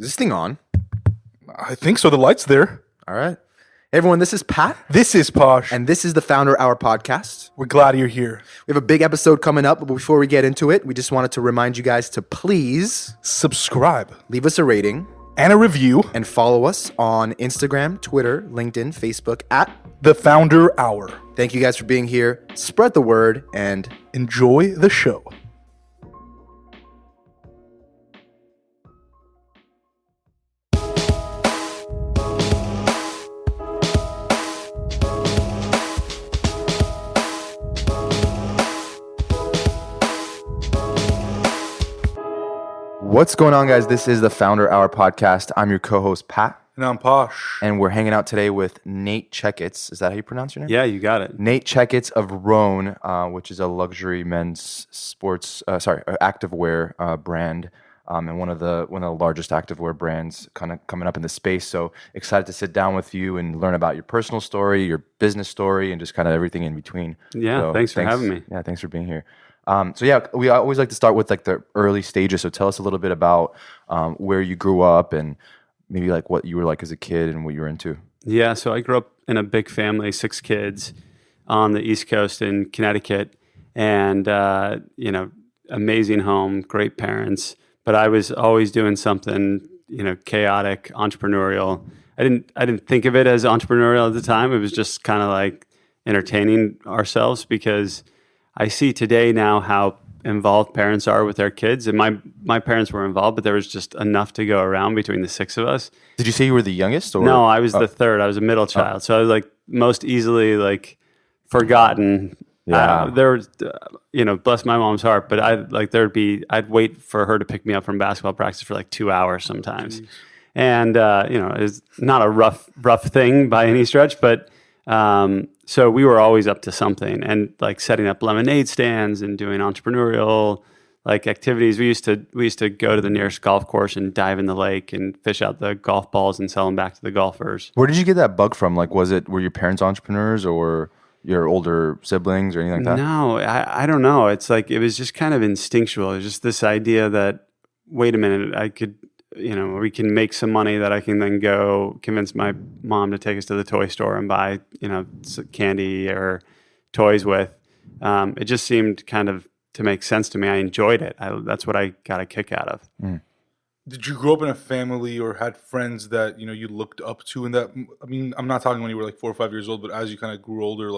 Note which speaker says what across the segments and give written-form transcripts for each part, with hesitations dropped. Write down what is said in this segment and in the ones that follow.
Speaker 1: Is this thing on?
Speaker 2: I think so. The light's there.
Speaker 1: All right. Hey everyone, this is Pat.
Speaker 2: This is Posh.
Speaker 1: And this is the Founder Hour podcast.
Speaker 2: We're glad you're here.
Speaker 1: We have a big episode coming up, but before we get into it, we just wanted to remind you guys to please
Speaker 2: subscribe,
Speaker 1: leave us a rating
Speaker 2: and a review,
Speaker 1: and follow us on Instagram, Twitter, LinkedIn, Facebook at
Speaker 2: The Founder Hour.
Speaker 1: Thank you guys for being here. Spread the word and
Speaker 2: enjoy the show.
Speaker 1: What's going on, guys? This is the Founder Hour podcast. I'm your co-host, Pat.
Speaker 2: And I'm Posh.
Speaker 1: And we're hanging out today with Nate Checketts. Is that how you pronounce your name?
Speaker 3: Yeah, you got it.
Speaker 1: Nate Checketts of Rhone, which is a luxury men's activewear brand, and one of the largest activewear brands kind of coming up in the space. So excited to sit down with you and learn about your personal story, your business story, and just kind of everything in between.
Speaker 3: Yeah,
Speaker 1: so
Speaker 3: thanks for having me.
Speaker 1: Yeah, thanks for being here. We always like to start with like the early stages. So tell us a little bit about where you grew up and maybe like what you were like as a kid and what you were into.
Speaker 3: Yeah, so I grew up in a big family, 6 kids on the East Coast in Connecticut, and amazing home, great parents. But I was always doing something, chaotic, entrepreneurial. I didn't think of it as entrepreneurial at the time. It was just kind of like entertaining ourselves, because I see today now how involved parents are with their kids. And my parents were involved, but there was just enough to go around between the 6 of us.
Speaker 1: Did you say you were the youngest? Or?
Speaker 3: No, I was the third. I was a middle child. So I was like most easily forgotten.
Speaker 1: Yeah.
Speaker 3: There was, bless my mom's heart, but I'd wait for her to pick me up from basketball practice for like 2 hours sometimes. Jeez. And, it's not a rough thing by any stretch, but so we were always up to something, and like setting up lemonade stands and doing entrepreneurial activities. We used to go to the nearest golf course and dive in the lake and fish out the golf balls and sell them back to the golfers.
Speaker 1: Where did you get that bug from? Were your parents entrepreneurs or your older siblings or anything like that?
Speaker 3: No, I don't know. It's like, it was just kind of instinctual. It was just this idea that, wait a minute, I could, we can make some money that I can then go convince my mom to take us to the toy store and buy, candy or toys with. It just seemed kind of to make sense to me. I enjoyed it. That's what I got a kick out of.
Speaker 1: Mm.
Speaker 2: Did you grow up in a family or had friends that, you looked up to? And that, I mean, I'm not talking when you were like 4 or 5 years old, but as you kind of grew older,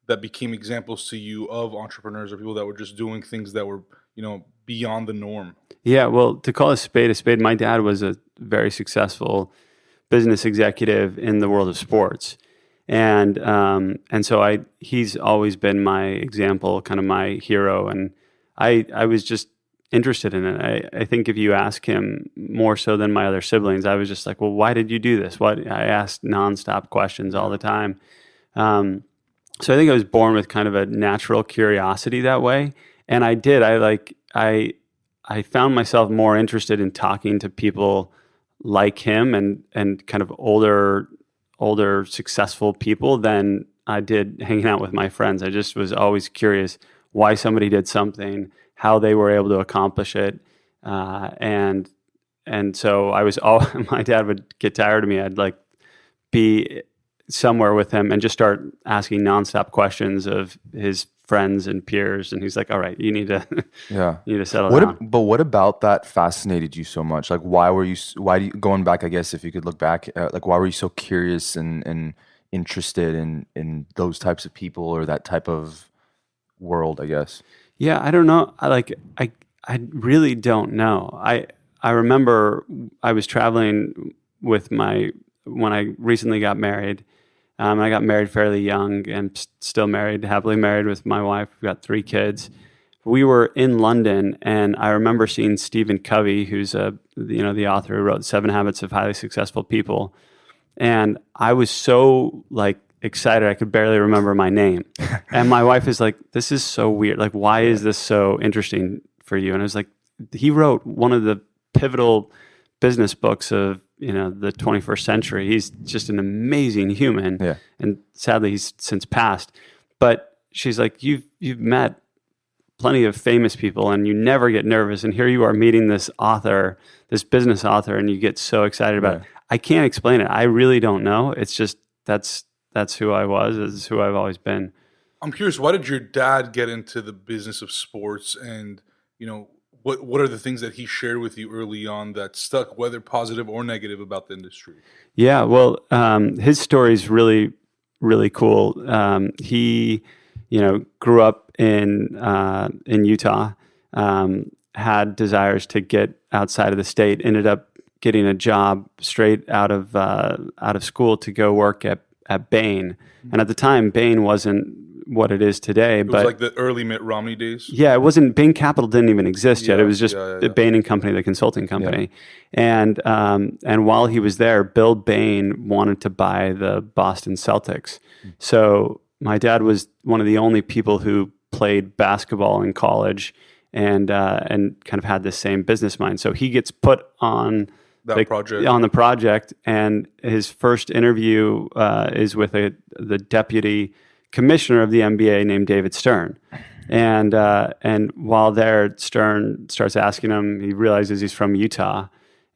Speaker 2: that became examples to you of entrepreneurs or people that were just doing things that were, beyond the norm.
Speaker 3: Yeah, well, to call a spade, my dad was a very successful business executive in the world of sports. And so he's always been my example, kind of my hero. And I was just interested in it. I think if you ask him more so than my other siblings, I was just like, well, why did you do this? I asked nonstop questions all the time. So I think I was born with kind of a natural curiosity that way. And I did. I found myself more interested in talking to people like him and kind of older successful people than I did hanging out with my friends. I just was always curious why somebody did something, how they were able to accomplish it, and so I was my dad would get tired of me. I'd be somewhere with him and just start asking nonstop questions of his friends and peers, and he's like, all right, you need to settle down.
Speaker 1: But what about that fascinated you so much? Why do you, going back, I guess if you could look back, why were you so curious and interested in those types of people or that type of world, I guess?
Speaker 3: Yeah, I don't know. I really don't know. I remember I was traveling with when I recently got married. I got married fairly young and still happily married with my wife. We've got 3 kids. We were in London, and I remember seeing Stephen Covey, who's the author who wrote 7 Habits of Highly Successful People. And I was so excited I could barely remember my name. And my wife is like, this is so weird. Why is this so interesting for you? And I was like, he wrote one of the pivotal business books of the 21st century. He's just an amazing human.
Speaker 1: Yeah.
Speaker 3: And sadly he's since passed. But she's like, you've met plenty of famous people, and you never get nervous. And here you are meeting this author, this business author, and you get so excited about it. I can't explain it. I really don't know. It's just that's who I was. It's who I've always been.
Speaker 2: I'm curious, why did your dad get into the business of sports, and what are the things that he shared with you early on that stuck, whether positive or negative, about the industry?
Speaker 3: Yeah, well, his story is really, really cool. He, grew up in Utah, had desires to get outside of the state, ended up getting a job straight out of school to go work at Bain. And at the time, Bain wasn't what it is today.
Speaker 2: It was like the early Mitt Romney days.
Speaker 3: Yeah, it wasn't. Bain Capital didn't even exist yet. It was just the Bain and Company, the consulting company. Yeah. And while he was there, Bill Bain wanted to buy the Boston Celtics. So my dad was one of the only people who played basketball in college and kind of had the same business mind. So he gets put on the project, and his first interview is with the deputy commissioner of the NBA named David Stern. And while there, Stern starts asking him, he realizes he's from Utah,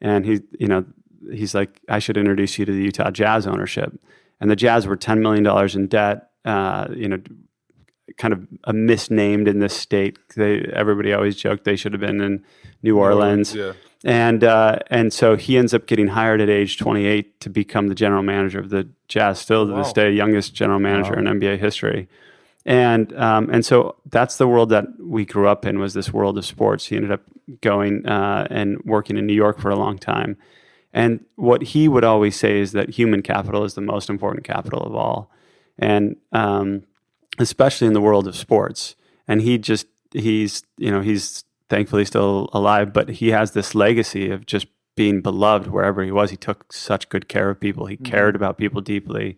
Speaker 3: and he's like, I should introduce you to the Utah Jazz ownership. And the Jazz were $10 million in debt, kind of misnamed in this state. Everybody always joked they should have been in New Orleans. Yeah. And so he ends up getting hired at age 28 to become the general manager of the Jazz, still to this day, youngest general manager in NBA history. And so that's the world that we grew up in, was this world of sports. He ended up going and working in New York for a long time. And what he would always say is that human capital is the most important capital of all. And especially in the world of sports. And he's thankfully still alive, but he has this legacy of just being beloved wherever he was. He took such good care of people. He cared about people deeply.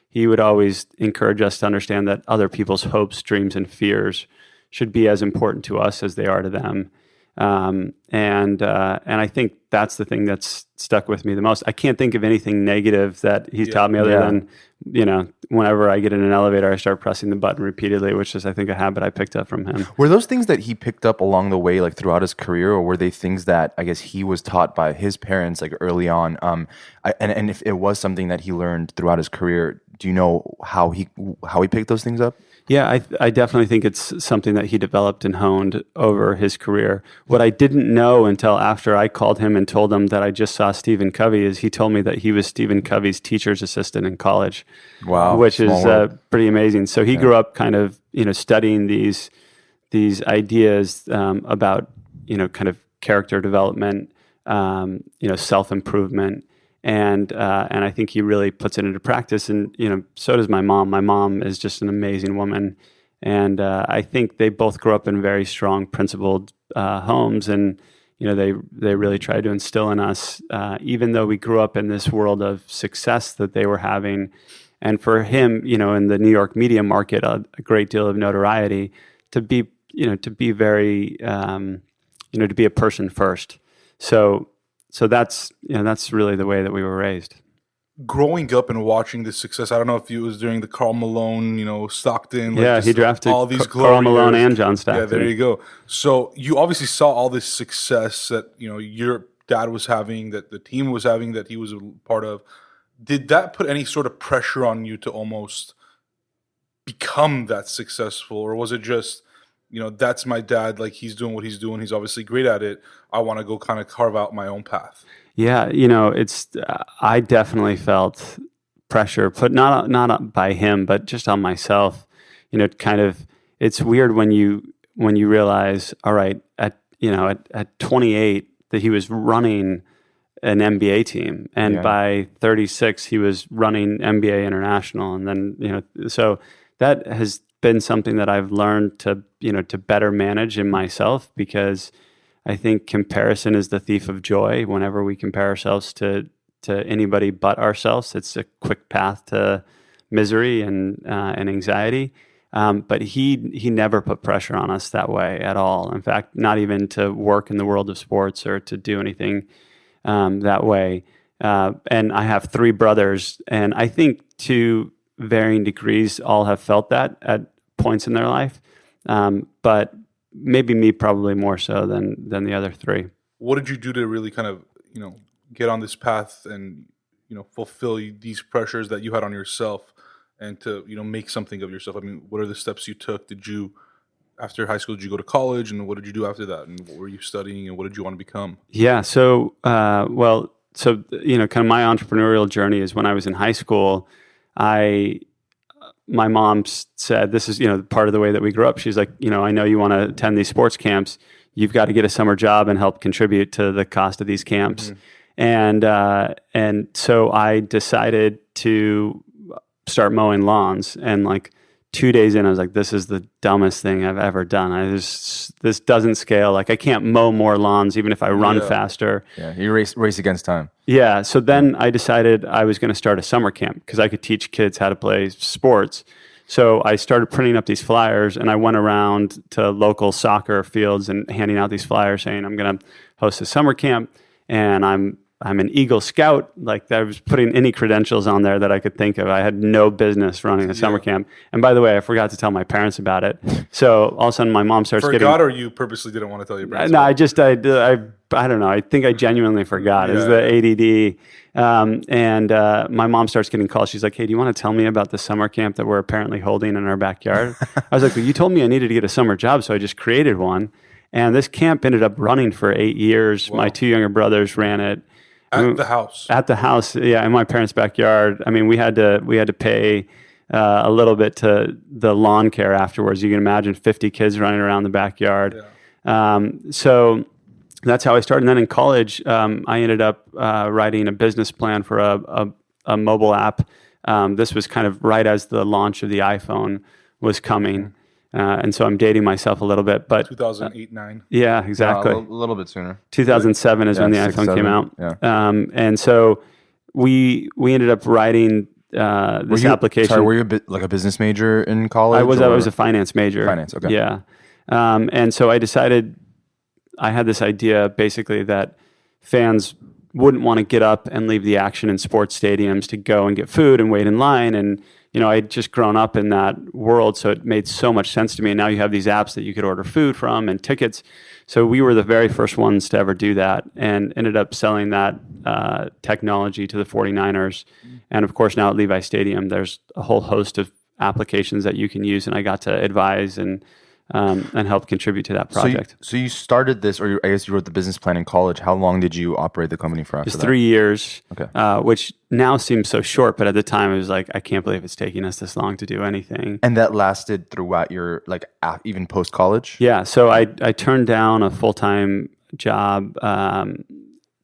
Speaker 3: He would always encourage us to understand that other people's hopes, dreams, and fears should be as important to us as they are to them. And I think that's the thing that's stuck with me the most. I can't think of anything negative that he's taught me other than, whenever I get in an elevator, I start pressing the button repeatedly, which is, I think, a habit I picked up from him.
Speaker 1: Were those things that he picked up along the way, like throughout his career, or were they things that I guess he was taught by his parents, like early on? And if it was something that he learned throughout his career, do you know how he picked those things up?
Speaker 3: Yeah, I definitely think it's something that he developed and honed over his career. What I didn't know until after I called him and told him that I just saw Stephen Covey is he told me that he was Stephen Covey's teacher's assistant in college.
Speaker 1: Wow,
Speaker 3: which is pretty amazing. So he grew up kind of studying these ideas about kind of character development, self-improvement. And I think he really puts it into practice. And, so does my mom. My mom is just an amazing woman. And I think they both grew up in very strong, principled homes. And, they really tried to instill in us, even though we grew up in this world of success that they were having. And for him, in the New York media market, a great deal of notoriety, to be very, to be a person first. So that's really the way that we were raised.
Speaker 2: Growing up and watching this success, I don't know if it was during the Karl Malone, Stockton.
Speaker 3: He drafted
Speaker 2: all these
Speaker 3: Karl Malone and John Stockton.
Speaker 2: Yeah, there you go. So you obviously saw all this success that your dad was having, that the team was having, that he was a part of. Did that put any sort of pressure on you to almost become that successful, or was it just, that's my dad, like he's doing what he's doing, he's obviously great at it, I want to go kind of carve out my own path? Yeah,
Speaker 3: I definitely felt pressure put not by him, but just on myself. It's weird when you realize, all right, at 28 that he was running an NBA team, and by 36 he was running NBA International, and then so that has been something that I've learned to better manage in myself, because I think comparison is the thief of joy. Whenever we compare ourselves to anybody but ourselves, it's a quick path to misery and anxiety. But he never put pressure on us that way at all. In fact, not even to work in the world of sports or to do anything that way. And I have 3 brothers, and I think to varying degrees all have felt that at points in their life. But maybe me probably more so than the other three.
Speaker 2: What did you do to really kind of, get on this path and, fulfill these pressures that you had on yourself and to, make something of yourself? I mean, what are the steps you took? After high school, did you go to college, and what did you do after that? And what were you studying, and what did you want to become?
Speaker 3: Yeah. So, kind of my entrepreneurial journey is when I was in high school, my mom said, this is, part of the way that we grew up. She's like, I know you want to attend these sports camps. You've got to get a summer job and help contribute to the cost of these camps. Mm-hmm. And so I decided to start mowing lawns, and like 2 days in, I was like, this is the dumbest thing I've ever done. This doesn't scale. Like, I can't mow more lawns even if I run faster.
Speaker 1: Yeah, you race against time.
Speaker 3: Yeah. So then I decided I was going to start a summer camp because I could teach kids how to play sports. So I started printing up these flyers, and I went around to local soccer fields and handing out these flyers saying, I'm going to host a summer camp, and I'm an Eagle Scout. Like, I was putting any credentials on there that I could think of. I had no business running a summer camp. And by the way, I forgot to tell my parents about it. So all of a sudden my mom starts
Speaker 2: Forgot, or you purposely didn't want to tell your parents?
Speaker 3: No, I don't know. I think I genuinely forgot. It's the ADD. My mom starts getting calls. She's like, hey, do you want to tell me about the summer camp that we're apparently holding in our backyard? I was like, well, you told me I needed to get a summer job, so I just created one. And this camp ended up running for 8 years. Wow. My two younger brothers ran it.
Speaker 2: At the house?
Speaker 3: At the house, yeah, in my parents' backyard. I mean, we had to pay a little bit to the lawn care afterwards. You can imagine 50 kids running around the backyard. Yeah. So that's how I started. And then in college, I ended up writing a business plan for a mobile app. This was kind of right as the launch of the iPhone was coming. And so I'm dating myself a little bit, but
Speaker 2: 2008, 9.
Speaker 3: Yeah, exactly.
Speaker 1: A little bit sooner.
Speaker 3: 2007 is when the iPhone came out. Yeah. And so we ended up writing this application.
Speaker 1: Sorry, were you a business major in college?
Speaker 3: I was a finance major.
Speaker 1: Finance, okay.
Speaker 3: Yeah. And so I decided, I had this idea basically that fans wouldn't want to get up and leave the action in sports stadiums to go and get food and wait in line. And I'd just grown up in that world, so it made so much sense to me. And now you have these apps that you could order food from and tickets. So we were the very first ones to ever do that, and ended up selling that technology to the 49ers. And of course, now at Levi Stadium, there's a whole host of applications that you can use, and I got to advise and help contribute to that project.
Speaker 1: So you started this, or I guess you wrote the business plan in college. How long did you operate the company for after that?
Speaker 3: Just 3 years,
Speaker 1: okay.
Speaker 3: Which now seems so short, but at the time it was like, I can't believe it's taking us this long to do anything.
Speaker 1: And that lasted throughout your, even post-college?
Speaker 3: Yeah, so I turned down a full-time job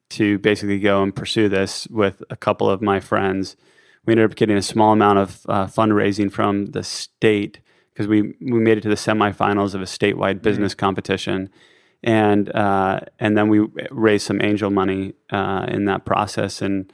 Speaker 3: to basically go and pursue this with a couple of my friends. We ended up getting a small amount of fundraising from the state, because we made it to the semifinals of a statewide business competition, and then we raised some angel money in that process. And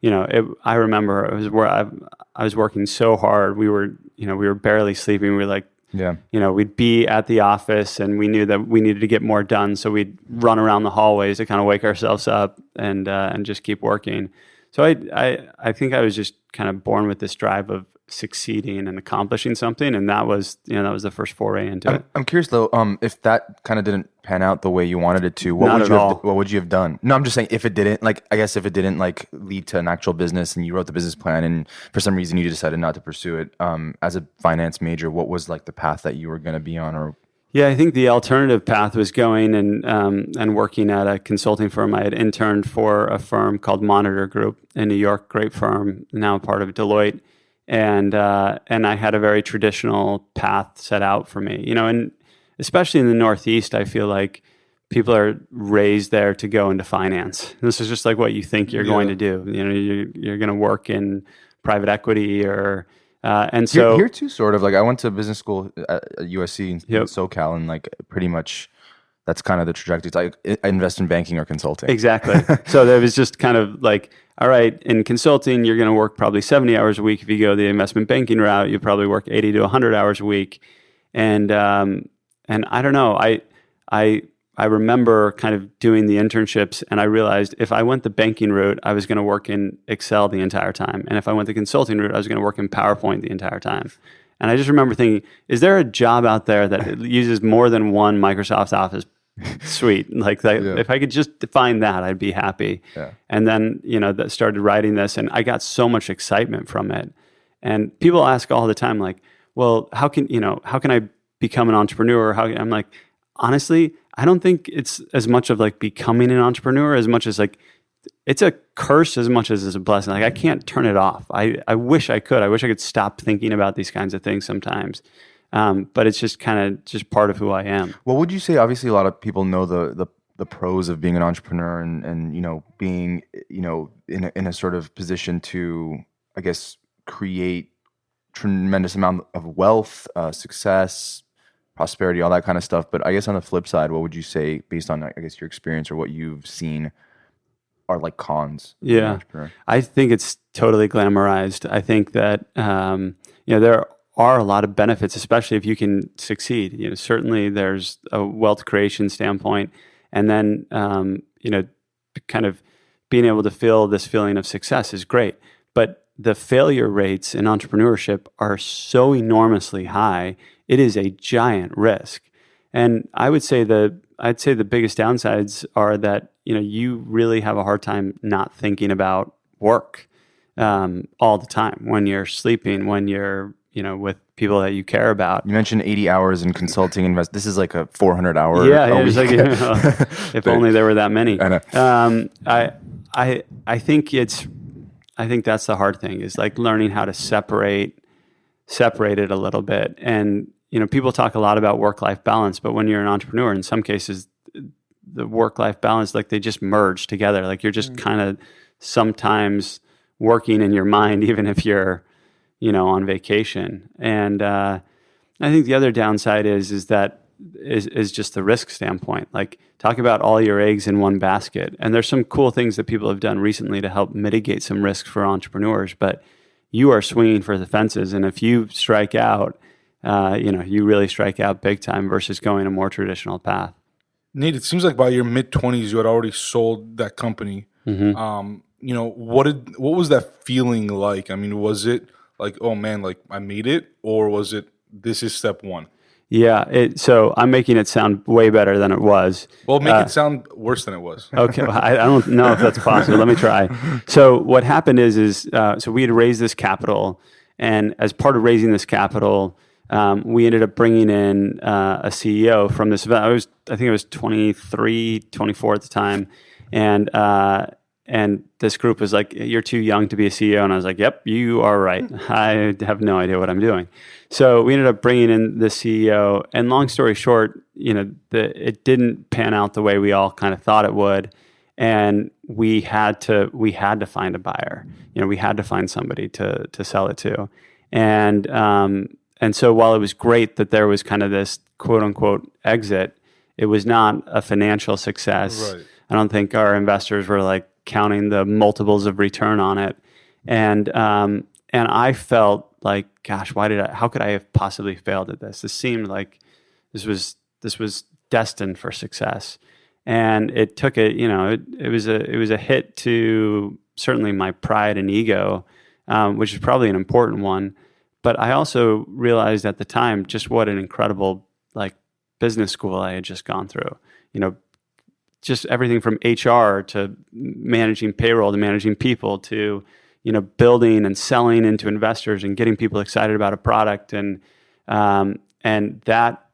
Speaker 3: I remember it was where I was working so hard. We were barely sleeping. We were like, we'd be at the office, and we knew that we needed to get more done, so we'd run around the hallways to kind of wake ourselves up and just keep working. So I think I was just kind of born with this drive of succeeding and accomplishing something, and that was the first foray into it.
Speaker 1: I'm curious though, if that kind of didn't pan out the way you wanted it to, what would you have done? No, I'm just saying, if it didn't, lead to an actual business, and you wrote the business plan, and for some reason you decided not to pursue it, as a finance major, what was the path that you were going to be on? Or
Speaker 3: yeah, I think the alternative path was going and working at a consulting firm. I had interned for a firm called Monitor Group in New York, great firm, now part of Deloitte. And I had a very traditional path set out for me, and especially in the Northeast, I feel like people are raised there to go into finance. This is just like what you think you're going to do. You're going to work in private equity and so
Speaker 1: here too, sort of. I went to business school at USC in SoCal, and pretty much that's kind of the trajectory. It's I invest in banking or consulting.
Speaker 3: Exactly. So there was just kind of all right, in consulting, you're going to work probably 70 hours a week. If you go the investment banking route, you probably work 80 to 100 hours a week. And I don't know, I remember kind of doing the internships, and I realized if I went the banking route, I was going to work in Excel the entire time. And if I went the consulting route, I was going to work in PowerPoint the entire time. And I just remember thinking, is there a job out there that uses more than one Microsoft Office suite? Like that, if I could just find that, I'd be happy.
Speaker 1: Yeah.
Speaker 3: And then, that started writing this, and I got so much excitement from it. And people ask all the time, like, well, how can I become an entrepreneur? I'm like, honestly, I don't think it's as much of like becoming an entrepreneur as much as like, it's a curse as much as it's a blessing. Like I can't turn it off. I wish I could. I wish I could stop thinking about these kinds of things sometimes. But it's just kind of just part of who I am.
Speaker 1: What would you say? Obviously, a lot of people know the pros of being an entrepreneur and being in a sort of position to, I guess, create tremendous amount of wealth, success, prosperity, all that kind of stuff. But I guess on the flip side, what would you say based on, I guess, your experience or what you've seen are like cons?
Speaker 3: Yeah, I think it's totally glamorized. I think that there are a lot of benefits, especially if you can succeed. Certainly there's a wealth creation standpoint, and then kind of being able to feel this feeling of success is great. But the failure rates in entrepreneurship are so enormously high. It is a giant risk. And I would say I'd say the biggest downsides are that you really have a hard time not thinking about work all the time when you're sleeping, when you're with people that you care about.
Speaker 1: You mentioned 80 hours in consulting. This is like a 400-hour.
Speaker 3: Yeah, it's like, if only there were that many.
Speaker 1: I know.
Speaker 3: I think that's the hard thing, is like learning how to separate it a little bit. And people talk a lot about work-life balance, but when you're an entrepreneur, in some cases, the work-life balance, like they just merge together. Like you're just kind of sometimes working in your mind, even if you're on vacation. And I think the other downside is just the risk standpoint. Like talk about all your eggs in one basket. And there's some cool things that people have done recently to help mitigate some risks for entrepreneurs, but you are swinging for the fences. And if you strike out, you really strike out big time versus going a more traditional path.
Speaker 2: Nate, it seems like by your mid-20s, you had already sold that company.
Speaker 3: Mm-hmm.
Speaker 2: What was that feeling like? I mean, was it like, oh man, like I made it, or was it, this is step one?
Speaker 3: Yeah. So I'm making it sound way better than it was.
Speaker 2: Well, make it sound worse than it was.
Speaker 3: Okay. Well, I don't know if that's possible. Let me try. So what happened is so we had raised this capital, and as part of raising this capital, we ended up bringing in a CEO from this event. I think I was 23, 24 at the time. And this group was like, you're too young to be a CEO. And I was like, yep, you are right. I have no idea what I'm doing. So we ended up bringing in the CEO. And long story short, it didn't pan out the way we all kind of thought it would. And we had to find a buyer. We had to find somebody to sell it to. And so while it was great that there was kind of this quote unquote exit, it was not a financial success. Right. I don't think our investors were like counting the multiples of return on it. And I felt like, gosh, how could I have possibly failed at this? This seemed like this was destined for success. And it took it was a hit to certainly my pride and ego, which is probably an important one. But I also realized at the time just what an incredible like business school I had just gone through. Just everything from HR to managing payroll to managing people to building and selling into investors and getting people excited about a product, and that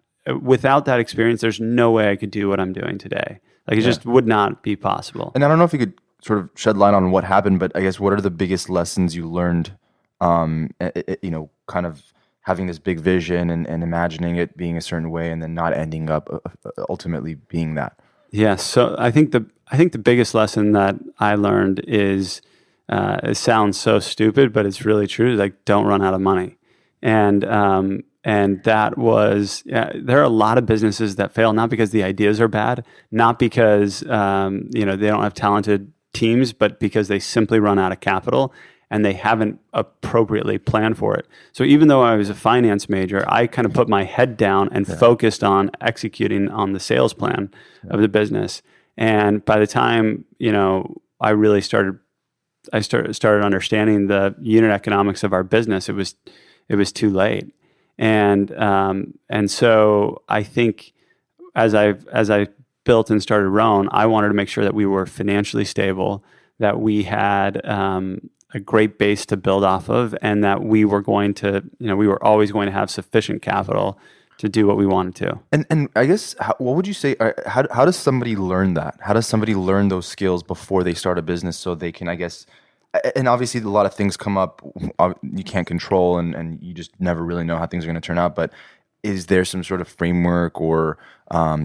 Speaker 3: without that experience, there's no way I could do what I'm doing today. Like it just would not be possible.
Speaker 1: And I don't know if you could sort of shed light on what happened, but I guess what are the biggest lessons you learned? Kind of having this big vision and imagining it being a certain way, and then not ending up ultimately being that. Yeah.
Speaker 3: So I think the biggest lesson that I learned is, it sounds so stupid, but it's really true. Like, don't run out of money. And that was, there are a lot of businesses that fail, not because the ideas are bad, not because, they don't have talented teams, but because they simply run out of capital and they haven't appropriately planned for it. So even though I was a finance major, I kind of put my head down and focused on executing on the sales plan of the business. And by the time, I really started understanding the unit economics of our business, it was too late. And so I think as I built and started Rhone, I wanted to make sure that we were financially stable, that we had a great base to build off of, and that we were going to, we were always going to have sufficient capital to do what we wanted to.
Speaker 1: And I guess, what would you say, how does somebody learn that? How does somebody learn those skills before they start a business so they can, I guess, and obviously a lot of things come up you can't control and you just never really know how things are going to turn out, but is there some sort of framework or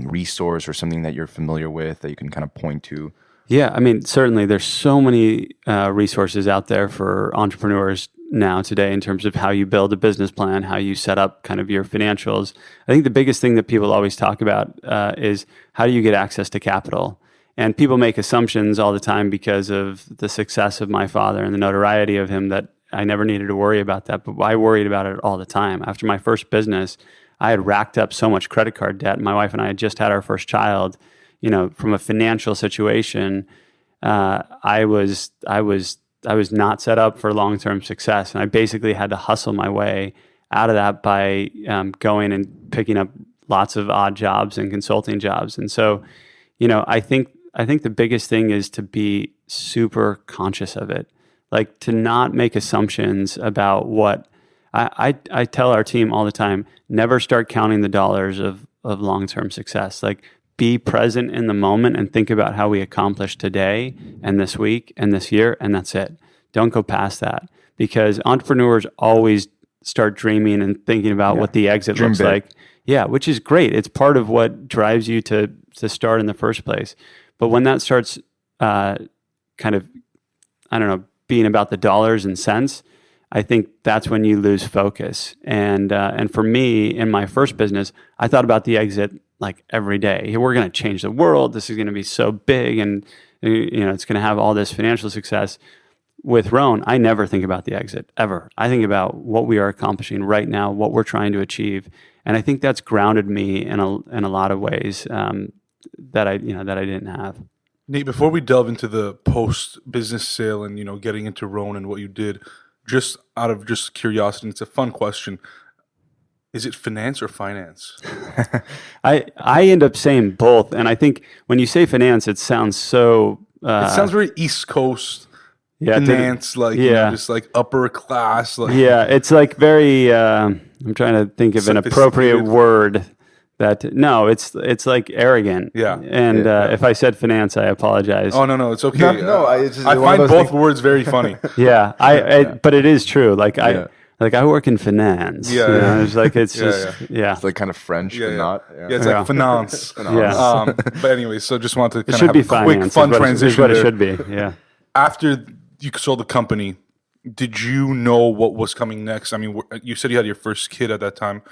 Speaker 1: resource or something that you're familiar with that you can kind of point to?
Speaker 3: Yeah, I mean, certainly there's so many resources out there for entrepreneurs now today in terms of how you build a business plan, how you set up kind of your financials. I think the biggest thing that people always talk about is how do you get access to capital? And people make assumptions all the time because of the success of my father and the notoriety of him that I never needed to worry about that, but I worried about it all the time. After my first business, I had racked up so much credit card debt. My wife and I had just had our first child. From a financial situation, I was not set up for long-term success, and I basically had to hustle my way out of that by going and picking up lots of odd jobs and consulting jobs. And so, I think the biggest thing is to be super conscious of it, like to not make assumptions about what I tell our team all the time. Never start counting the dollars of long-term success. Like, be present in the moment and think about how we accomplish today and this week and this year, and that's it. Don't go past that, because entrepreneurs always start dreaming and thinking about what the exit looks like. Yeah, which is great. It's part of what drives you to start in the first place. But when that starts kind of, being about the dollars and cents, I think that's when you lose focus. And for me, in my first business, I thought about the exit like every day. We're going to change the world. This is going to be so big, and it's going to have all this financial success. With Rhone, I never think about the exit ever. I think about what we are accomplishing right now, what we're trying to achieve, and I think that's grounded me in a lot of ways that I didn't have.
Speaker 2: Nate, before we delve into the post business sale and getting into Rhone and what you did, just out of just curiosity, it's a fun question. Is it finance or finance?
Speaker 3: I end up saying both, and I think when you say finance, it sounds so.
Speaker 2: It sounds very East Coast finance, just like upper class.
Speaker 3: It's like very. I'm trying to think of an appropriate word. It's like arrogant.
Speaker 2: Yeah.
Speaker 3: And if I said finance, I apologize.
Speaker 2: Oh no, it's okay.
Speaker 1: I
Speaker 2: find both words very funny.
Speaker 3: Yeah, but it is true. I work in finance. It's like it's
Speaker 1: It's like kind of French, but not.
Speaker 2: Yeah, it's like finance.
Speaker 3: Yeah.
Speaker 2: But anyway, so just wanted to kind
Speaker 3: of have
Speaker 2: a quick fun transition.
Speaker 3: What it should be. Yeah.
Speaker 2: After you sold the company, did you know what was coming next? I mean, you said you had your first kid at that time.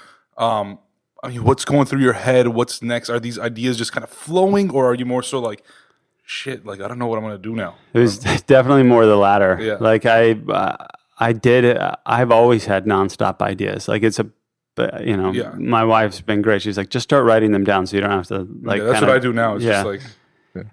Speaker 2: What's going through your head? What's next? Are these ideas just kind of flowing, or are you more so like, shit, like I don't know what I'm going to do now?
Speaker 3: It was definitely more the latter.
Speaker 2: Yeah.
Speaker 3: Like I've always had nonstop ideas. Like my wife's been great. She's like, just start writing them down so you don't have to
Speaker 2: that's what I do now. It's just like.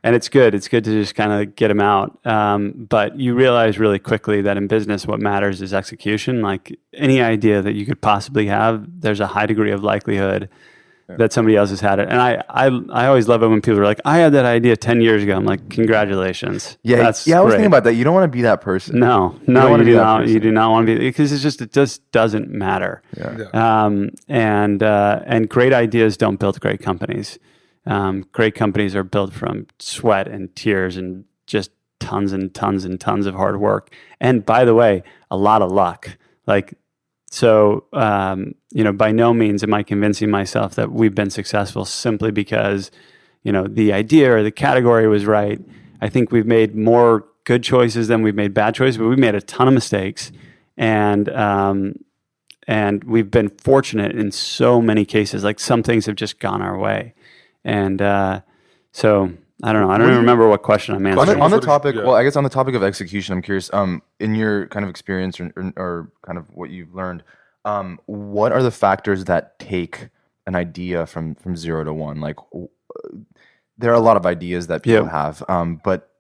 Speaker 3: And it's good. It's good to just kind of get them out. But you realize really quickly that in business, what matters is execution. Like any idea that you could possibly have, there's a high degree of likelihood that somebody else has had it. And I always love it when people are like, I had that idea 10 years ago. I'm like, congratulations.
Speaker 1: Yeah, I was thinking about that. You don't want to be that person.
Speaker 3: No, you do not. You do not want to be, because it just doesn't matter. And great ideas don't build great companies. Great companies are built from sweat and tears and just tons and tons and tons of hard work. And by the way, a lot of luck. By no means am I convincing myself that we've been successful simply because, the idea or the category was right. I think we've made more good choices than we've made bad choices, but we've made a ton of mistakes. And we've been fortunate in so many cases. Like some things have just gone our way. And so I don't know. I don't even remember what question I'm answering.
Speaker 1: On the topic, well, I guess on the topic of execution, I'm curious. In your kind of experience or kind of what you've learned, what are the factors that take an idea from 0 to 1? Like, there are a lot of ideas that people have, but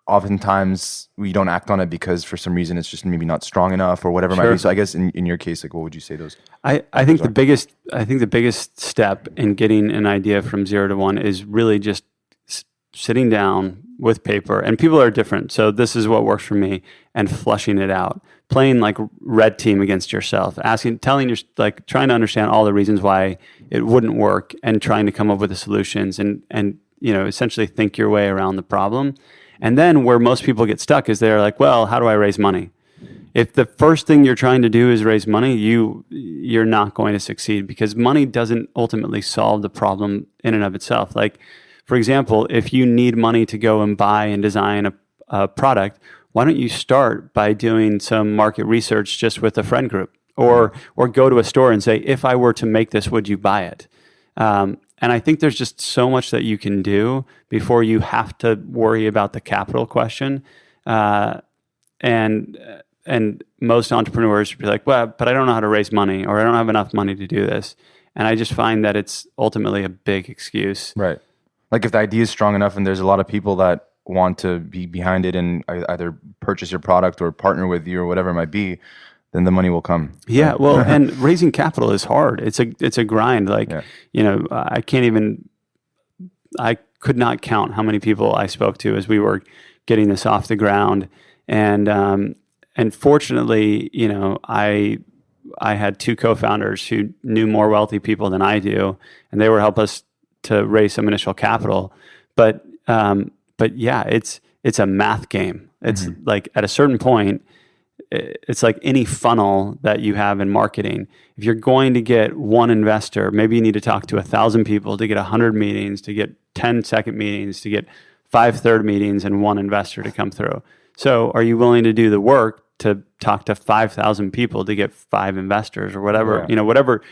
Speaker 1: oftentimes we don't act on it because for some reason it's just maybe not strong enough or whatever it might be. So I guess in your case, like what would you say those?
Speaker 3: I think the biggest step in getting an idea from 0 to 1 is really just sitting down with paper, and people are different. So this is what works for me, and flushing it out, playing like red team against yourself, trying to understand all the reasons why it wouldn't work, and trying to come up with the solutions, and essentially think your way around the problem. And then where most people get stuck is they're like, well, how do I raise money? If the first thing you're trying to do is raise money, you're not going to succeed, because money doesn't ultimately solve the problem in and of itself. Like, for example, if you need money to go and buy and design a product, why don't you start by doing some market research just with a friend group, or go to a store and say, if I were to make this, would you buy it? And I think there's just so much that you can do before you have to worry about the capital question. And most entrepreneurs be like, well, but I don't know how to raise money, or I don't have enough money to do this. And I just find that it's ultimately a big excuse.
Speaker 1: Right. Like if the idea is strong enough and there's a lot of people that want to be behind it and either purchase your product or partner with you or whatever it might be, then the money will come.
Speaker 3: Yeah, well, and raising capital is hard. It's a grind. Like, I could not count how many people I spoke to as we were getting this off the ground. And fortunately, I had 2 co-founders who knew more wealthy people than I do, and they were help us to raise some initial capital. But yeah, it's a math game. It's like at a certain point, it's like any funnel that you have in marketing. If you're going to get one investor, maybe you need to talk to 1,000 people to get 100 meetings, to get 10 second meetings, to get 5 third meetings, and one investor to come through. So are you willing to do the work to talk to 5,000 people to get 5 investors or whatever, whatever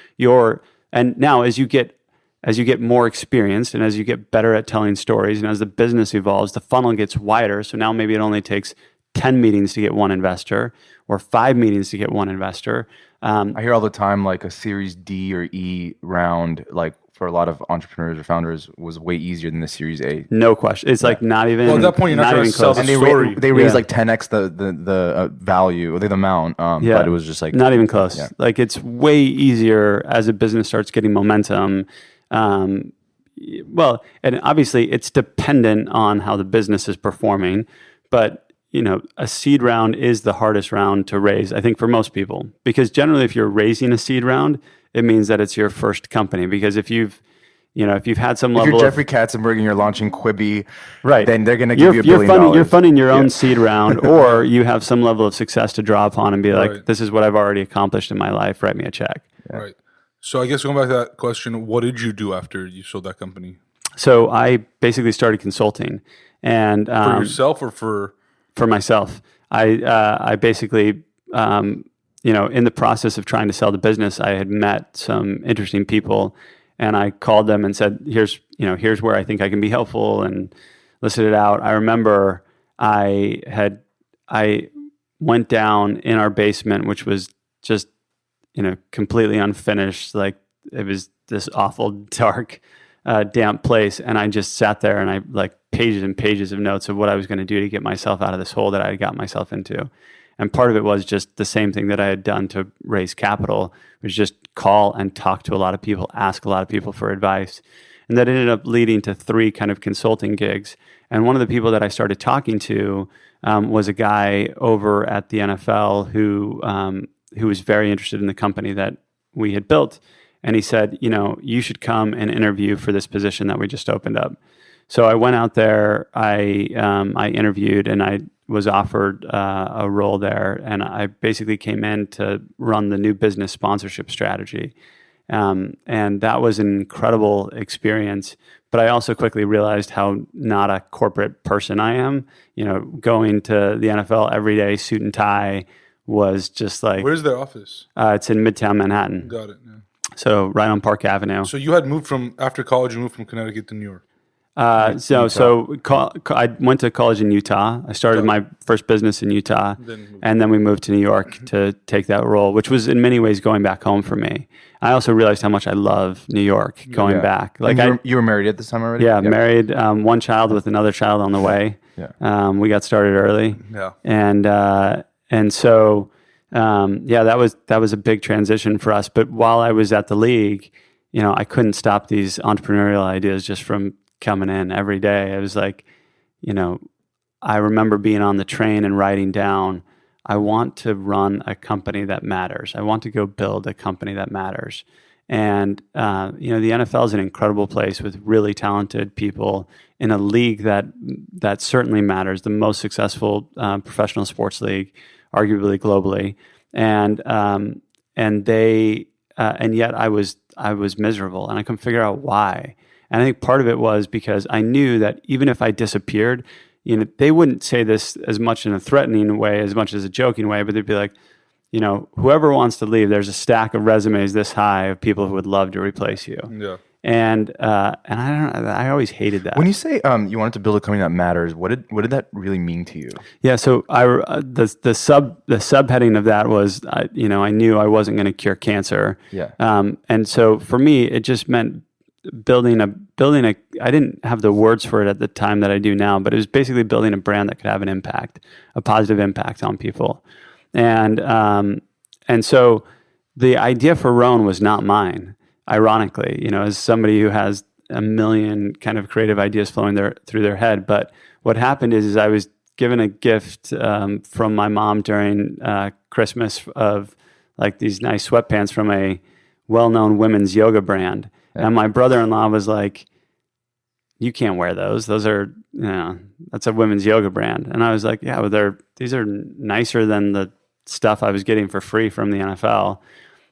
Speaker 3: and now as you get more experienced, and as you get better at telling stories, and as the business evolves, the funnel gets wider. So now maybe it only takes 10 meetings to get one investor, or 5 meetings to get one investor.
Speaker 1: I hear all the time, like a Series D or E round, like for a lot of entrepreneurs or founders, was way easier than the Series A.
Speaker 3: No question. It's like not even.
Speaker 2: Well, at that point, you're not trying to sell the story.
Speaker 1: They raised like 10x the value or the amount, but it was just like
Speaker 3: not even close. Yeah. Like it's way easier as a business starts getting momentum. Well, and obviously it's dependent on how the business is performing, but a seed round is the hardest round to raise, I think, for most people, because generally if you're raising a seed round, it means that it's your first company. Because if you've had some level
Speaker 1: if you're Jeffrey Katzenberg and you're launching Quibi,
Speaker 3: right,
Speaker 1: then they're going to give you $1 billion.
Speaker 3: You're funding your own seed round, or you have some level of success to draw upon and be like, this is what I've already accomplished in my life. Write me a check.
Speaker 2: Yeah. Right. So I guess going back to that question, what did you do after you sold that company?
Speaker 3: So I basically started consulting, and
Speaker 2: for yourself or for
Speaker 3: myself. I basically, in the process of trying to sell the business, I had met some interesting people, and I called them and said, here's where I think I can be helpful, and listed it out. I remember I went down in our basement, which was just, completely unfinished. Like it was this awful, dark, damp place. And I just sat there and I like pages and pages of notes of what I was going to do to get myself out of this hole that I had got myself into. And part of it was just the same thing that I had done to raise capital, was just call and talk to a lot of people, ask a lot of people for advice. And that ended up leading to 3 kind of consulting gigs. And one of the people that I started talking to was a guy over at the NFL who was very interested in the company that we had built. And he said, you should come and interview for this position that we just opened up. So I went out there, I interviewed, and I was offered a role there. And I basically came in to run the new business sponsorship strategy. And that was an incredible experience. But I also quickly realized how not a corporate person I am. Going to the NFL every day, suit and tie, was just like...
Speaker 2: Where's their office?
Speaker 3: It's in Midtown Manhattan.
Speaker 2: Got it, yeah.
Speaker 3: So right on Park Avenue.
Speaker 2: So you had moved after college, you moved from Connecticut to New York?
Speaker 3: I went to college in Utah. I started my first business in Utah, and then we moved to New York to take that role, which was in many ways going back home for me. I also realized how much I love New York going back. Like
Speaker 1: you were married at this time already?
Speaker 3: Yeah, married, one child with another child on the way.
Speaker 1: Yeah.
Speaker 3: We got started early.
Speaker 2: Yeah.
Speaker 3: And so that was a big transition for us. But while I was at the league, I couldn't stop these entrepreneurial ideas just from coming in every day. I was like, I remember being on the train and writing down, I want to run a company that matters. I want to go build a company that matters. And, the NFL is an incredible place with really talented people in a league that certainly matters, the most successful professional sports league, arguably globally. And yet I was miserable, and I couldn't figure out why. And I think part of it was because I knew that even if I disappeared, they wouldn't say this as much in a threatening way, as much as a joking way, but they'd be like, whoever wants to leave, there's a stack of resumes this high of people who would love to replace you.
Speaker 2: Yeah.
Speaker 3: And I always hated that.
Speaker 1: When you say you wanted to build a company that matters, what did that really mean to you?
Speaker 3: Yeah, so the subheading of that was I knew I wasn't going to cure cancer.
Speaker 1: Yeah.
Speaker 3: And so for me, it just meant building a. I didn't have the words for it at the time that I do now, but it was basically building a brand that could have an impact, a positive impact on people. And so the idea for Rhone was not mine, ironically, as somebody who has a million kind of creative ideas flowing through their head. But what happened is I was given a gift from my mom during Christmas of like these nice sweatpants from a well-known women's yoga brand. And my brother-in-law was like, you can't wear those. Those are, that's a women's yoga brand. And I was like, yeah, well, these are nicer than the stuff I was getting for free from the NFL.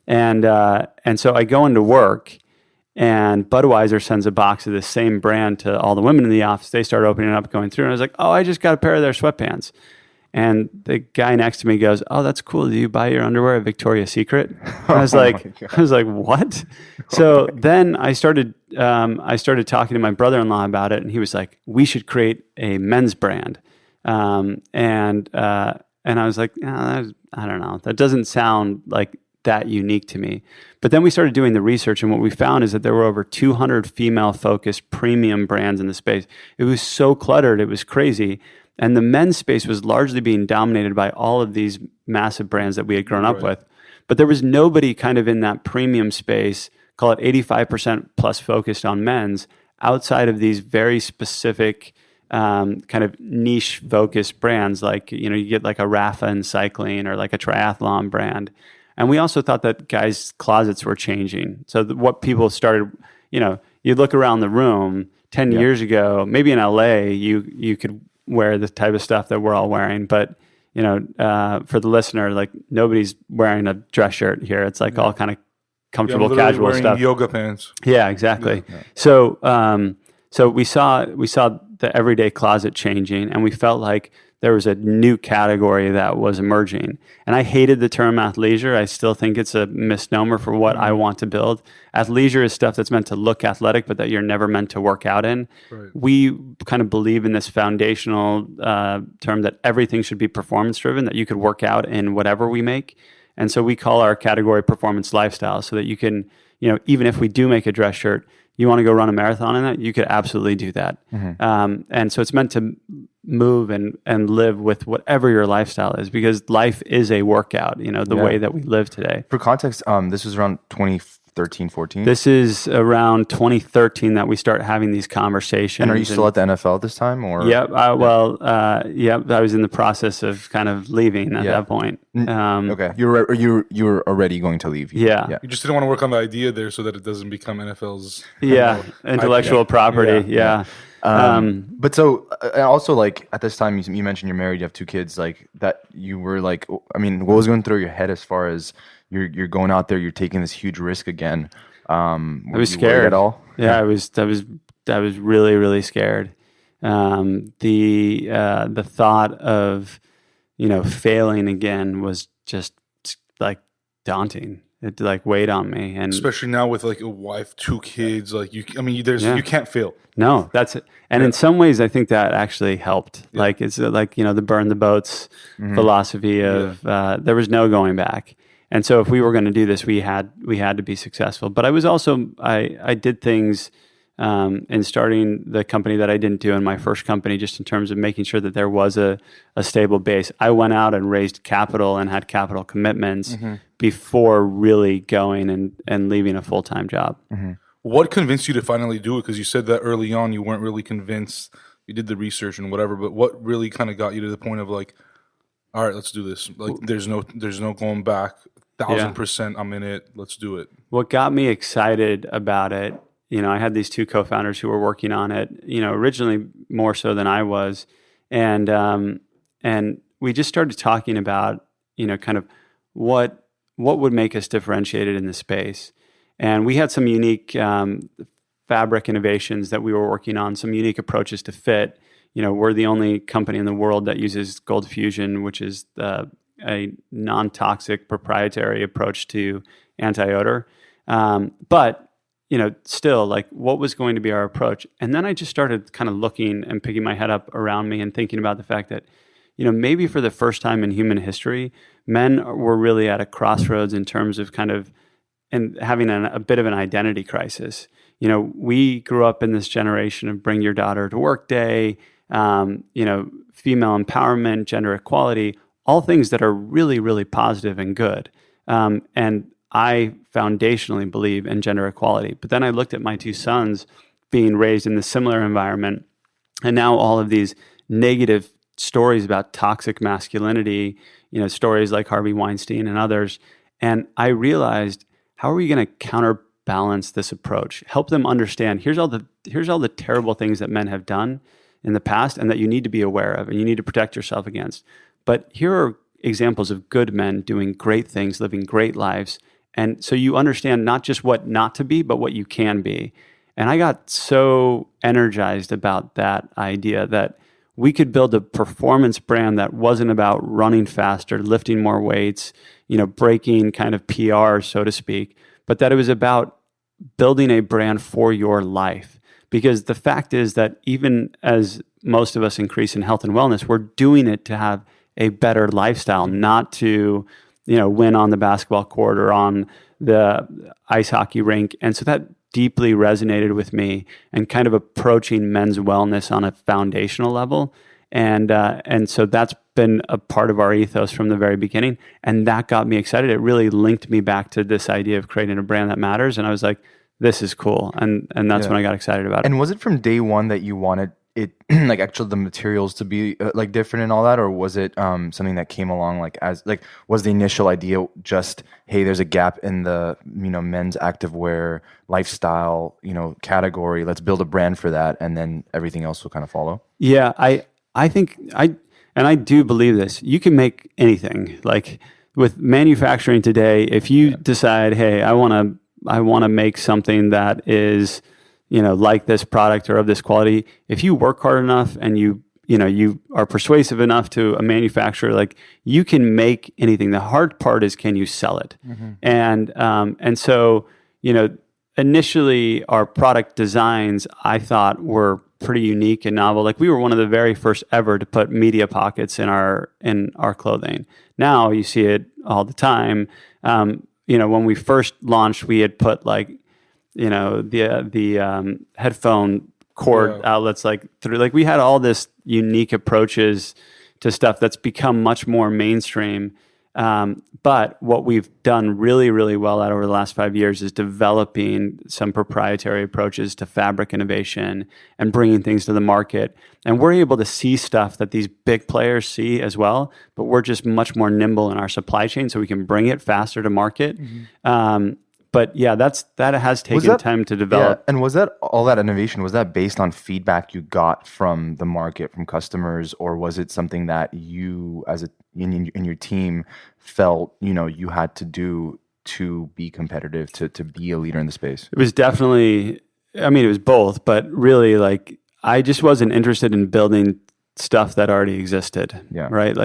Speaker 3: And so I go into work, and Budweiser sends a box of the same brand to all the women in the office. They start opening it up, going through, and I was like, oh, I just got a pair of their sweatpants. And the guy next to me goes, oh, that's cool. Do you buy your underwear at Victoria's Secret? And I was like, what? So then I started talking to my brother-in-law about it, and he was like, we should create a men's brand. And I was like, I don't know. That doesn't sound like that unique to me. But then we started doing the research, and what we found is that there were over 200 female-focused premium brands in the space. It was so cluttered, it was crazy. And the men's space was largely being dominated by all of these massive brands that we had grown up with. But there was nobody kind of in that premium space, call it 85% plus focused on men's, outside of these very specific kind of niche focused brands. Like, you get like a Rafa in cycling or like a triathlon brand. And we also thought that guys' closets were changing. So what people started, you look around the room 10 years ago, maybe in LA, you could wear the type of stuff that we're all wearing. But, for the listener, like nobody's wearing a dress shirt here. It's like all kind of comfortable, casual stuff.
Speaker 2: Yoga pants.
Speaker 3: Yeah, exactly. Yeah. So we saw the everyday closet changing, and we felt like there was a new category that was emerging. And I hated the term athleisure. I still think it's a misnomer for what I want to build. Athleisure is stuff that's meant to look athletic, but that you're never meant to work out in. Right. We kind of believe in this foundational term that everything should be performance driven, that you could work out in whatever we make. And so we call our category performance lifestyle, so that you can, even if we do make a dress shirt, you want to go run a marathon in that, you could absolutely do that. Mm-hmm. And so it's meant to move and live with whatever your lifestyle is, because life is a workout, the way that we live today.
Speaker 1: For context, this was around 2013, 14?
Speaker 3: This is around 2013 that we start having these conversations.
Speaker 1: And are you still at the NFL this time? Or?
Speaker 3: Yep. I was in the process of kind of leaving at that point.
Speaker 1: Okay. You were already going to leave.
Speaker 3: Yeah.
Speaker 2: You just didn't want to work on the idea there so that it doesn't become NFL's
Speaker 3: intellectual property. Yeah.
Speaker 1: But so also, like, at this time you mentioned you're married, you have 2 kids, like that you were like, I mean, what was going through your head as far as you're going out there, you're taking this huge risk again?
Speaker 3: I was scared
Speaker 1: at all.
Speaker 3: Yeah. I was really, really scared. The thought of, failing again was just like daunting. It like weighed on me, and
Speaker 2: especially now with like a wife, 2 kids, like you can't fail.
Speaker 3: No, that's it. And in some ways, I think that actually helped. Yeah. Like it's like the burn the boats philosophy of there was no going back. And so if we were going to do this, we had to be successful. But I was also I did things in starting the company that I didn't do in my first company, just in terms of making sure that there was a stable base. I went out and raised capital and had capital commitments before really going and leaving a full-time job.
Speaker 2: What convinced you to finally do it? Because you said that early on you weren't really convinced. You did the research and whatever, but what really kind of got you to the point of like, all right, let's do this. Like, there's no going back. 1,000% I'm in it. Let's do it. What
Speaker 3: got me excited about it, I had these two co-founders who were working on it, originally more so than I was. And we just started talking about, kind of what would make us differentiated in the space. And we had some unique fabric innovations that we were working on, some unique approaches to fit. We're the only company in the world that uses gold fusion, which is a non-toxic proprietary approach to anti-odor. But, still, like, what was going to be our approach? And then I just started kind of looking and picking my head up around me and thinking about the fact that, maybe for the first time in human history, men were really at a crossroads in terms of kind of and having a bit of an identity crisis. We grew up in this generation of bring your daughter to work day, female empowerment, gender equality, all things that are really, really positive and good. And I foundationally believe in gender equality. But then I looked at my two sons being raised in a similar environment, and now all of these negative stories about toxic masculinity, stories like Harvey Weinstein and others. And I realized, how are we going to counterbalance this approach? Help them understand, here's all the terrible things that men have done in the past and that you need to be aware of and you need to protect yourself against. But here are examples of good men doing great things, living great lives. And so you understand not just what not to be, but what you can be. And I got so energized about that idea that we could build a performance brand that wasn't about running faster, lifting more weights, breaking kind of PR, so to speak, but that it was about building a brand for your life. Because the fact is that even as most of us increase in health and wellness, we're doing it to have a better lifestyle, not to, win on the basketball court or on the ice hockey rink. And so that deeply resonated with me and kind of approaching men's wellness on a foundational level. And so that's been a part of our ethos from the very beginning. And that got me excited. It really linked me back to this idea of creating a brand that matters. And I was like, this is cool. And that's when I got excited about it.
Speaker 1: And was it from day one that you wanted it, like actually the materials to be like different and all that? Or was it something that came along was the initial idea just, hey, there's a gap in the, men's activewear lifestyle, category. Let's build a brand for that. And then everything else will kind of follow.
Speaker 3: Yeah. I think I do believe this. You can make anything. Like with manufacturing today, if you decide, hey, I want to make something that is, like this product or of this quality, if you work hard enough and you are persuasive enough to a manufacturer, like you can make anything. The hard part is, can you sell it? And so, initially our product designs I thought were pretty unique and novel. Like we were one of the very first ever to put media pockets in our clothing. Now you see it all the time. When we first launched, we had put the headphone cord outlets through. We had all this unique approaches to stuff that's become much more mainstream. But what we've done really, really well at over the last 5 years is developing some proprietary approaches to fabric innovation and bringing things to the market. And we're able to see stuff that these big players see as well, but we're just much more nimble in our supply chain so we can bring it faster to market. But yeah, that has taken time to develop.
Speaker 1: Yeah. And was that all that innovation, was that based on feedback you got from the market, from customers, or was it something that you in your team felt, you had to do to be competitive, to be a leader in the space?
Speaker 3: It was definitely, it was both, but really I just wasn't interested in building stuff that already existed. Yeah. Right.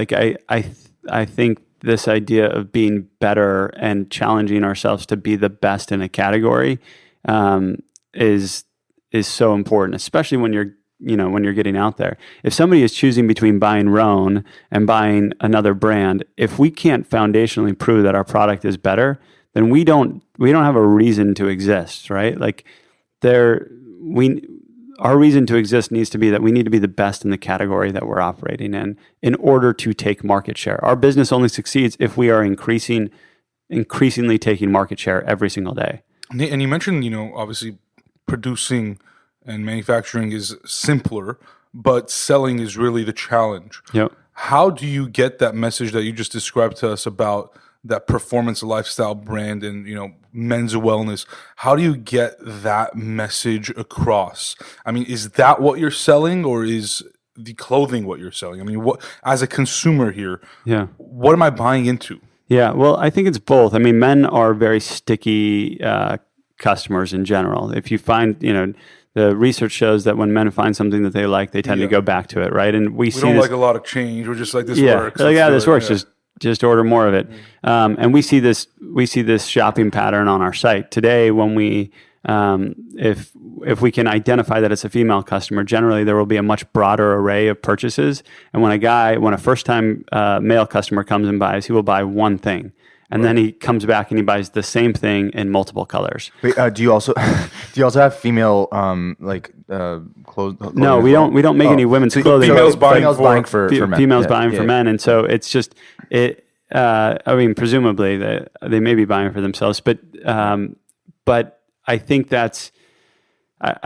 Speaker 3: I think this idea of being better and challenging ourselves to be the best in a category is so important, especially when you're getting out there. If somebody is choosing between buying Rhone and buying another brand, if we can't foundationally prove that our product is better, then we don't have a reason to exist, right? our reason to exist needs to be that we need to be the best in the category that we're operating in order to take market share. Our business only succeeds if we are increasingly taking market share every single day.
Speaker 2: And you mentioned, obviously producing and manufacturing is simpler, but selling is really the challenge.
Speaker 3: Yep.
Speaker 2: How do you get that message that you just described to us about that performance lifestyle brand and, men's wellness? How do you get that message across? I mean, is that what you're selling, or is the clothing what you're selling? I mean, what, as a consumer here, what am I buying into?
Speaker 3: Yeah, well, I think it's both. I mean, men are very sticky customers in general. If you find, the research shows that when men find something that they like, they tend to go back to it, right? And we see
Speaker 2: don't
Speaker 3: this,
Speaker 2: like a lot of change. We're just like, this works.
Speaker 3: Like, this works. Just order more of it. And we see this shopping pattern on our site today. When we if we can identify that it's a female customer, generally there will be a much broader array of purchases. And when a first time male customer comes and buys, he will buy one thing. And then he comes back and he buys the same thing in multiple colors.
Speaker 1: Wait, do you also have female clothes?
Speaker 3: No, we don't make any women's clothing.
Speaker 2: Females buying
Speaker 1: for men.
Speaker 3: Females buying for men, and so it's just it. I mean, presumably they may be buying for themselves, but I think I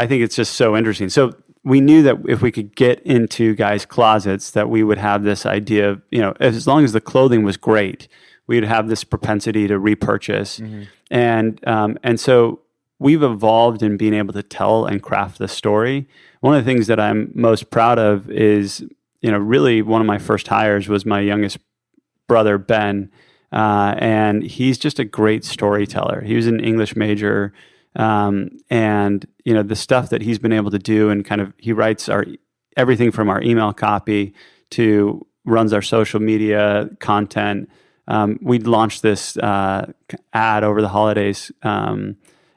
Speaker 3: think it's just so interesting. So we knew that if we could get into guys' closets, that we would have this idea of, as long as the clothing was great, we'd have this propensity to repurchase. And so we've evolved in being able to tell and craft the story. One of the things that I'm most proud of is, really one of my first hires was my youngest brother, Ben, and he's just a great storyteller. He was an English major, and the stuff that he's been able to do, and he writes everything from our email copy to runs our social media content. We launched this ad over the holidays to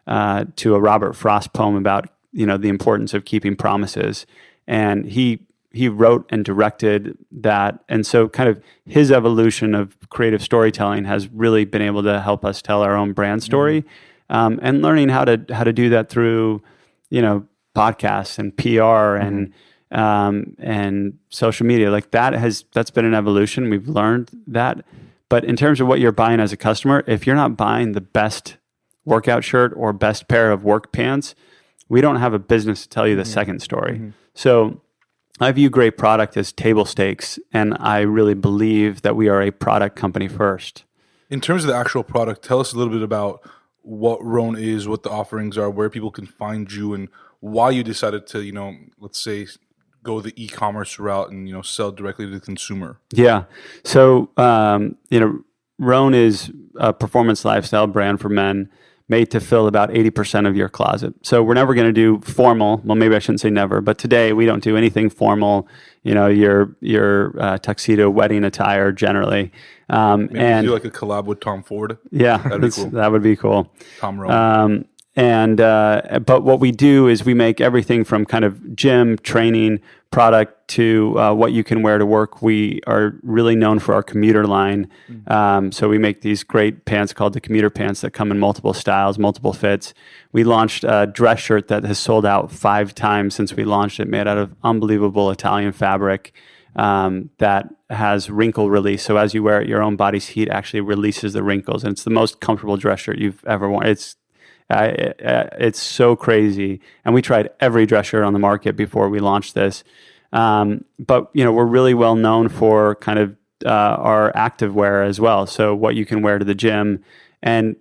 Speaker 3: a Robert Frost poem about the importance of keeping promises, and he wrote and directed that, and so his evolution of creative storytelling has really been able to help us tell our own brand story, and learning how to do that through podcasts and PR and social media. Like that's been an evolution. We've learned that. But in terms of what you're buying as a customer, if you're not buying the best workout shirt or best pair of work pants, we don't have a business to tell you the second story. So I view great product as table stakes, and I really believe that we are a product company first.
Speaker 2: In terms of the actual product, tell us a little bit about what Rhone is, what the offerings are, where people can find you, and why you decided to, let's say, go the e-commerce route and sell directly to the consumer.
Speaker 3: Yeah. So Rhone is a performance lifestyle brand for men, made to fill about 80% of your closet. So we're never going to do formal. Well, maybe I shouldn't say never, but today we don't do anything formal. Your tuxedo wedding attire generally.
Speaker 2: Maybe
Speaker 3: and
Speaker 2: do like a collab with Tom Ford.
Speaker 3: Yeah,
Speaker 2: that'd be cool.
Speaker 3: That would be cool.
Speaker 2: Tom Rhone.
Speaker 3: But what we do is we make everything from gym training product to what you can wear to work. We are really known for our commuter line. So we make these great pants called the commuter pants that come in multiple styles, multiple fits. We launched a dress shirt that has sold out 5 times since we launched it, made out of unbelievable Italian fabric that has wrinkle release. So as you wear it, your own body's heat actually releases the wrinkles. And it's the most comfortable dress shirt you've ever worn. It's so crazy, and we tried every dress shirt on the market before we launched this. But we're really well known for our activewear as well. So what you can wear to the gym, and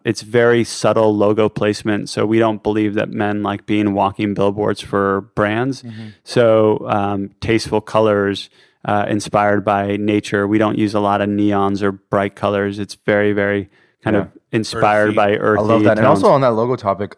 Speaker 3: it's very subtle logo placement. So we don't believe that men like being walking billboards for brands. So tasteful colors, inspired by nature. We don't use a lot of neons or bright colors. It's very, very inspired by earthy.
Speaker 1: I love that.
Speaker 3: tones.
Speaker 1: And also on that logo topic,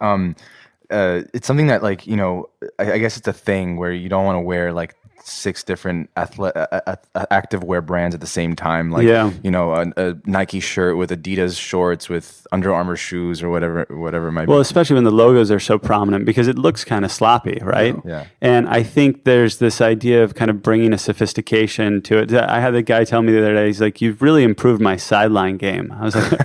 Speaker 1: it's something that I guess it's a thing where you don't want to wear 6 different activewear brands at the same time. A Nike shirt with Adidas shorts with Under Armour shoes or whatever it might be.
Speaker 3: Well, especially when the logos are so prominent, because it looks kind of sloppy, right?
Speaker 1: Yeah.
Speaker 3: And I think there's this idea of bringing a sophistication to it. I had the guy tell me the other day, he's like, "You've really improved my sideline game." I was like,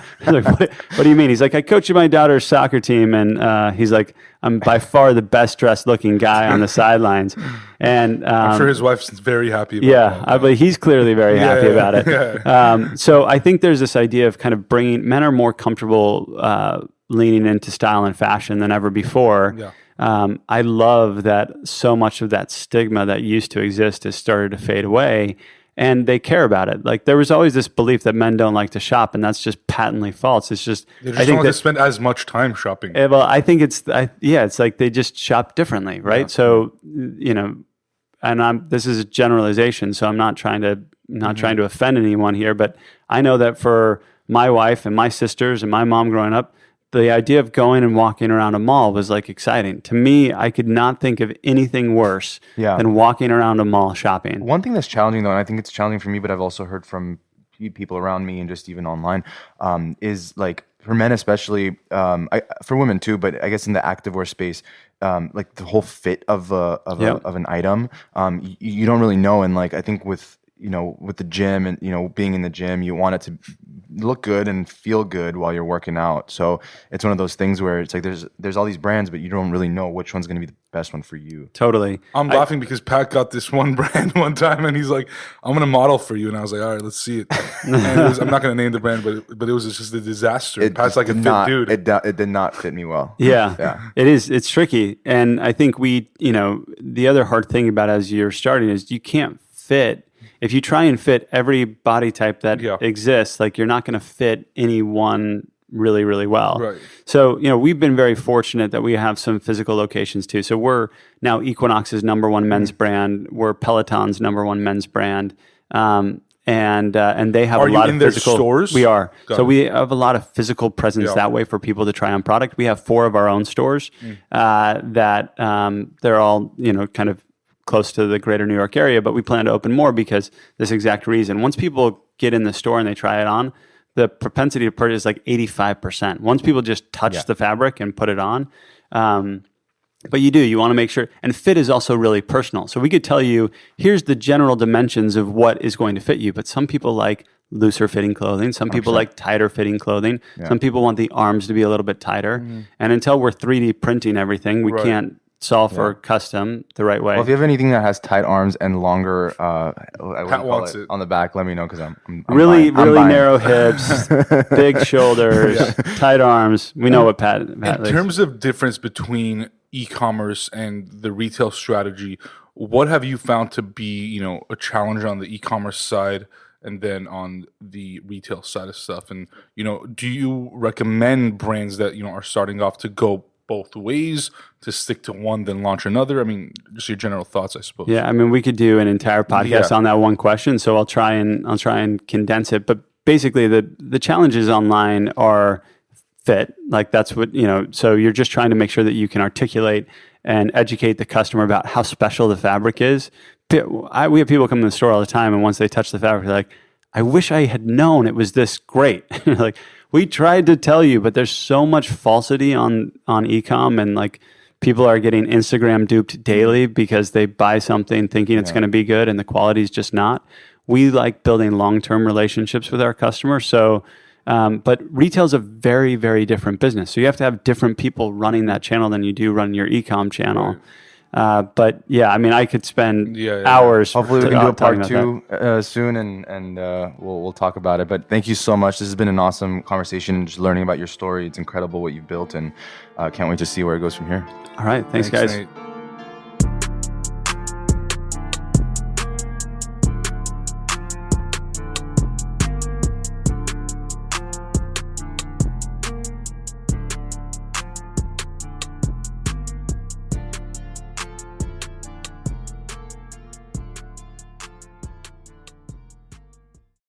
Speaker 3: what do you mean? He's like, "I coach my daughter's soccer team," and he's like, I'm by far the best dressed looking guy on the sidelines. And
Speaker 2: I'm sure his wife's very happy about
Speaker 3: yeah,
Speaker 2: that.
Speaker 3: I believe he's clearly very happy about it.
Speaker 2: Yeah.
Speaker 3: So I think there's this idea of kind of bringing, men are more comfortable leaning into style and fashion than ever before.
Speaker 2: Yeah.
Speaker 3: I love that so much of that stigma that used to exist has started to fade away, and they care about it. Like there was always this belief that men don't like to shop, and that's just patently false. It's just
Speaker 2: They just don't like to spend as much time shopping.
Speaker 3: well, I think it's like they just shop differently, right?
Speaker 2: Yeah.
Speaker 3: So and this is a generalization, so I'm not trying to offend anyone here, but I know that for my wife and my sisters and my mom growing up, the idea of going and walking around a mall was like exciting. To me, I could not think of anything worse than walking around a mall shopping.
Speaker 1: One thing that's challenging though, and I think it's challenging for me, but I've also heard from people around me and just even online, is like for men especially, for women too, but I guess in the activewear space, like the whole fit of an item, you don't really know. And like I think with the gym and being in the gym, you want it to look good and feel good while you're working out. So it's one of those things where it's like there's all these brands, but you don't really know which one's going to be the best one for you.
Speaker 3: Totally.
Speaker 2: I'm laughing because Pat got this one brand one time, and he's like, "I'm going to model for you," and I was like, "All right, let's see it." And I'm not going to name the brand, but it was just a disaster. Pat's like a fit dude.
Speaker 1: It did not fit me well.
Speaker 3: Yeah. It is. It's tricky, and I think the other hard thing about as you're starting is you can't fit. If you try and fit every body type that exists, like you're not going to fit any one really, really well.
Speaker 2: Right.
Speaker 3: So, we've been very fortunate that we have some physical locations too. So we're now Equinox's number one men's brand. We're Peloton's number one men's brand. And they have a lot of physical
Speaker 2: stores.
Speaker 3: We are.
Speaker 2: Got
Speaker 3: so
Speaker 2: it.
Speaker 3: we have a lot of physical presence that way for people to try on product. We have 4 of our own stores that they're all, kind of close to the greater New York area, but we plan to open more because this exact reason. Once people get in the store and they try it on, the propensity to purchase is like 85%. Once people just touch the fabric and put it on. But you want to make sure, and fit is also really personal. So we could tell you, here's the general dimensions of what is going to fit you, but some people like looser fitting clothing. Some people like tighter fitting clothing. Yeah. Some people want the arms to be a little bit tighter. Mm-hmm. And until we're 3D printing everything, we can't solve for custom the right way.
Speaker 1: Well, if you have anything that has tight arms and longer,
Speaker 2: Pat wants it
Speaker 1: on the back, let me know because I'm
Speaker 3: really
Speaker 1: buying.
Speaker 3: narrow hips, big shoulders, tight arms. We know what Pat
Speaker 2: in
Speaker 3: likes.
Speaker 2: terms of difference between e-commerce and the retail strategy, what have you found to be, a challenge on the e-commerce side and then on the retail side of stuff? And, do you recommend brands that, are starting off to go both ways, to stick to one then launch another? I mean, just your general thoughts, I suppose.
Speaker 3: Yeah, I mean, we could do an entire podcast on that one question, so I'll try and condense it. But basically, the challenges online are fit. Like that's what so you're just trying to make sure that you can articulate and educate the customer about how special the fabric is. We have people come to the store all the time, and once they touch the fabric, they're like, I wish I had known it was this great. Like, we tried to tell you, but there's so much falsity on e-com, and like people are getting Instagram duped daily because they buy something thinking it's going to be good and the quality is just not. We like building long-term relationships with our customers. So, but retail is a very, very different business. So you have to have different people running that channel than you do running your e-com channel. Right. But yeah, I mean, I could spend hours.
Speaker 1: Hopefully, we can do a part 2 soon, and we'll talk about it. But thank you so much. This has been an awesome conversation. Just learning about your story. It's incredible what you've built, and can't wait to see where it goes from here.
Speaker 3: All right, thanks guys.
Speaker 2: Nate.